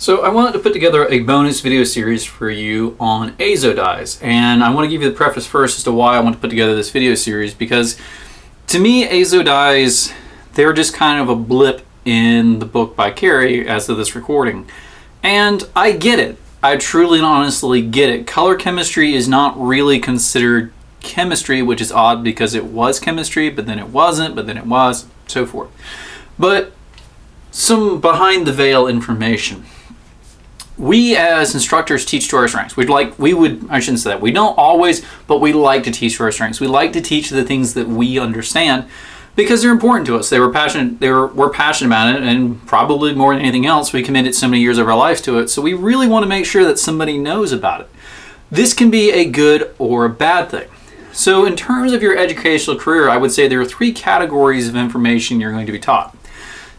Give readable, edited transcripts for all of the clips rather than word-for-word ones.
So I wanted to put together a bonus video series for you on azo dyes, and I want to give you the preface first as to why I want to put together this video series, because to me azo dyes, they're just kind of a blip in the book by Carrie as of this recording. And I get it. I truly and honestly get it. Color chemistry is not really considered chemistry, which is odd because it was chemistry, but then it wasn't, but then it was, so forth. But some behind the veil information. We as instructors teach to our strengths. I shouldn't say that. We don't always, but we like to teach to our strengths. We like to teach the things that we understand because they're important to us. We're passionate about it, and probably more than anything else, we committed so many years of our lives to it. So we really want to make sure that somebody knows about it. This can be a good or a bad thing. So in terms of your educational career, I would say there are three categories of information you're going to be taught.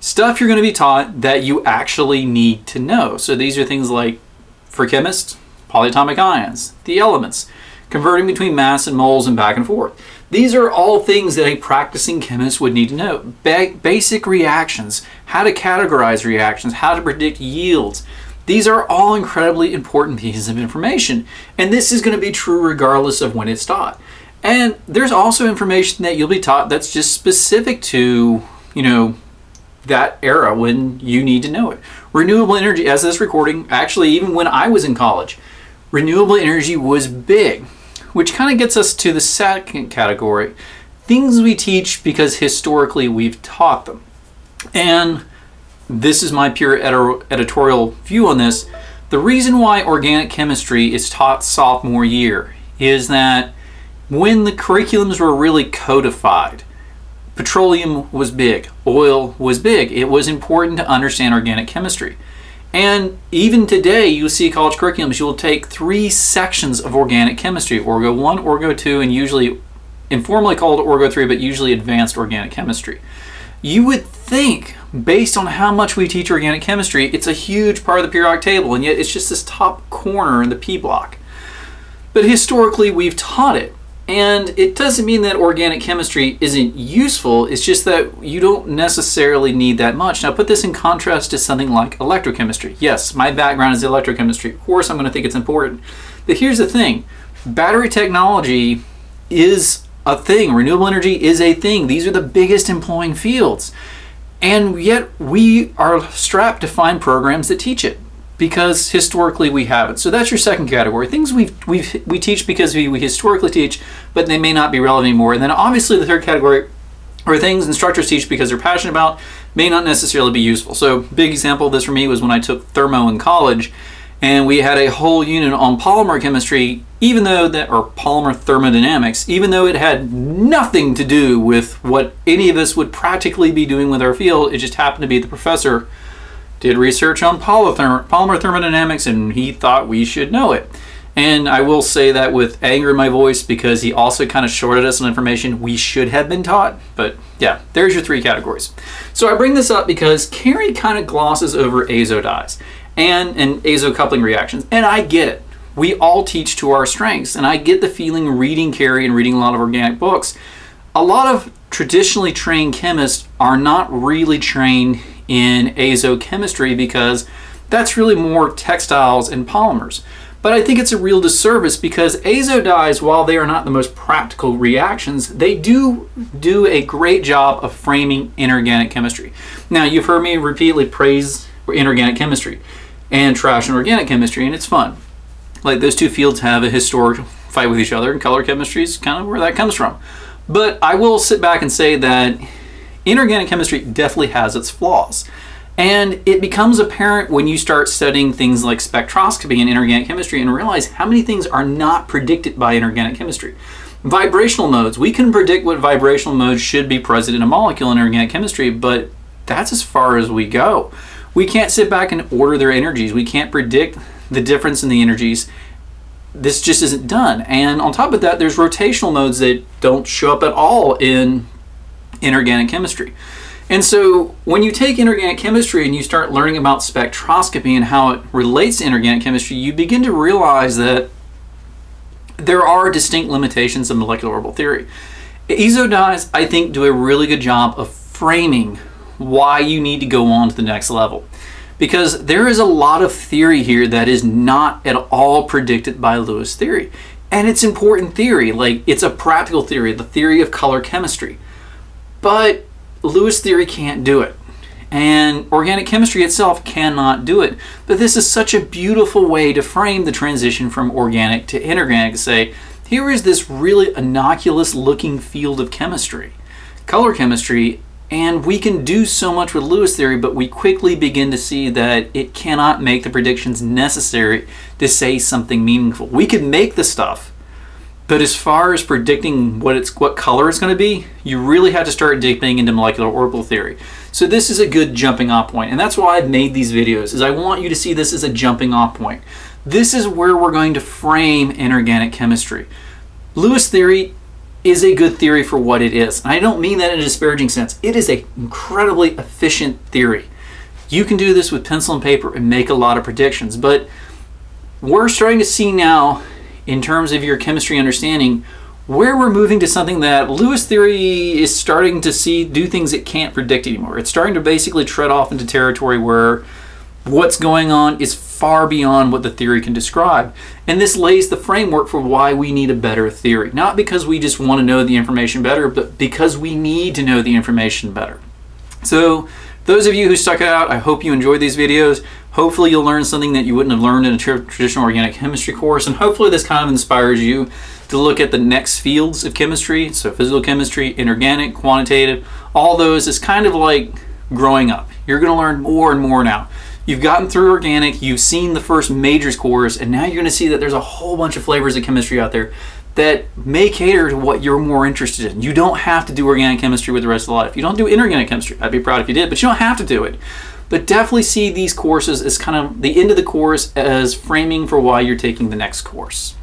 Stuff you're going to be taught that you actually need to know. So these are things like, for chemists, polyatomic ions, the elements, converting between mass and moles and back and forth. These are all things that a practicing chemist would need to know. Basic reactions, how to categorize reactions, how to predict yields. These are all incredibly important pieces of information. And this is going to be true regardless of when it's taught. And there's also information that you'll be taught that's just specific to, that era when you need to know it. Renewable energy, as this recording, actually even when I was in college, renewable energy was big, which kind of gets us to the second category. Things we teach because historically we've taught them. And this is my pure editorial view on this. The reason why organic chemistry is taught sophomore year is that when the curriculums were really codified, petroleum was big, oil was big. It was important to understand organic chemistry. And even today, you'll see college curriculums, you'll take 3 sections of organic chemistry, Orgo 1, Orgo 2, and usually informally called Orgo 3, but usually advanced organic chemistry. You would think, based on how much we teach organic chemistry, it's a huge part of the periodic table, and yet it's just this top corner in the P block. But historically, we've taught it. And it doesn't mean that organic chemistry isn't useful, it's just that you don't necessarily need that much. Now put this in contrast to something like electrochemistry. Yes, my background is electrochemistry. Of course I'm going to think it's important. But here's the thing. Battery technology is a thing. Renewable energy is a thing. These are the biggest employing fields. And yet we are strapped to find programs that teach it, because historically we haven't. So that's your second category. Things we teach because we historically teach, but they may not be relevant anymore. And then obviously the third category are things instructors teach because they're passionate about, may not necessarily be useful. So big example of this for me was when I took thermo in college, and we had a whole unit on polymer chemistry, or polymer thermodynamics, even though it had nothing to do with what any of us would practically be doing with our field. It just happened to be the professor did research on polymer thermodynamics, and he thought we should know it. And I will say that with anger in my voice, because he also kind of shorted us on information we should have been taught. But yeah, there's your 3 categories. So I bring this up because Carrie kind of glosses over azo dyes and azo coupling reactions, and I get it. We all teach to our strengths, and I get the feeling reading Carrie and reading a lot of organic books. A lot of traditionally trained chemists are not really trained in azo chemistry because that's really more textiles and polymers. But I think it's a real disservice because azo dyes, while they are not the most practical reactions, they do a great job of framing inorganic chemistry. Now, you've heard me repeatedly praise inorganic chemistry and trash organic chemistry, and it's fun. Like, those two fields have a historic fight with each other, and color chemistry is kind of where that comes from. But I will sit back and say that inorganic chemistry definitely has its flaws. And it becomes apparent when you start studying things like spectroscopy and inorganic chemistry and realize how many things are not predicted by inorganic chemistry. Vibrational modes. We can predict what vibrational modes should be present in a molecule in inorganic chemistry, but that's as far as we go. We can't sit back and order their energies. We can't predict the difference in the energies. This just isn't done. And on top of that, there's rotational modes that don't show up at all in inorganic chemistry. And so when you take inorganic chemistry and you start learning about spectroscopy and how it relates to inorganic chemistry, you begin to realize that there are distinct limitations of molecular orbital theory. Azo dyes, I think, do a really good job of framing why you need to go on to the next level. because there is a lot of theory here that is not at all predicted by Lewis theory. And it's important theory, like it's a practical theory, the theory of color chemistry. But Lewis theory can't do it. And organic chemistry itself cannot do it. But this is such a beautiful way to frame the transition from organic to inorganic, to say, here is this really innocuous looking field of chemistry, color chemistry, and we can do so much with Lewis theory, but we quickly begin to see that it cannot make the predictions necessary to say something meaningful. We could make the stuff, but as far as predicting what color it's going to be, you really have to start dipping into molecular orbital theory. So this is a good jumping off point, and that's why I've made these videos, is I want you to see this as a jumping off point. This is where we're going to frame inorganic chemistry. Lewis theory is a good theory for what it is. And I don't mean that in a disparaging sense. It is an incredibly efficient theory. You can do this with pencil and paper and make a lot of predictions, but we're starting to see now, in terms of your chemistry understanding, where we're moving to something that Lewis theory is starting to do things it can't predict anymore. It's starting to basically tread off into territory where what's going on is far beyond what the theory can describe. And this lays the framework for why we need a better theory. Not because we just want to know the information better, but because we need to know the information better. So those of you who stuck it out, I hope you enjoyed these videos. Hopefully you'll learn something that you wouldn't have learned in a traditional organic chemistry course, and hopefully this kind of inspires you to look at the next fields of chemistry, so physical chemistry, inorganic, quantitative, all those is kind of like growing up. You're going to learn more and more now. You've gotten through organic, you've seen the first majors course, and now you're going to see that there's a whole bunch of flavors of chemistry out there that may cater to what you're more interested in. You don't have to do organic chemistry with the rest of life. You don't do inorganic chemistry. I'd be proud if you did, but you don't have to do it. But definitely see these courses as kind of the end of the course as framing for why you're taking the next course.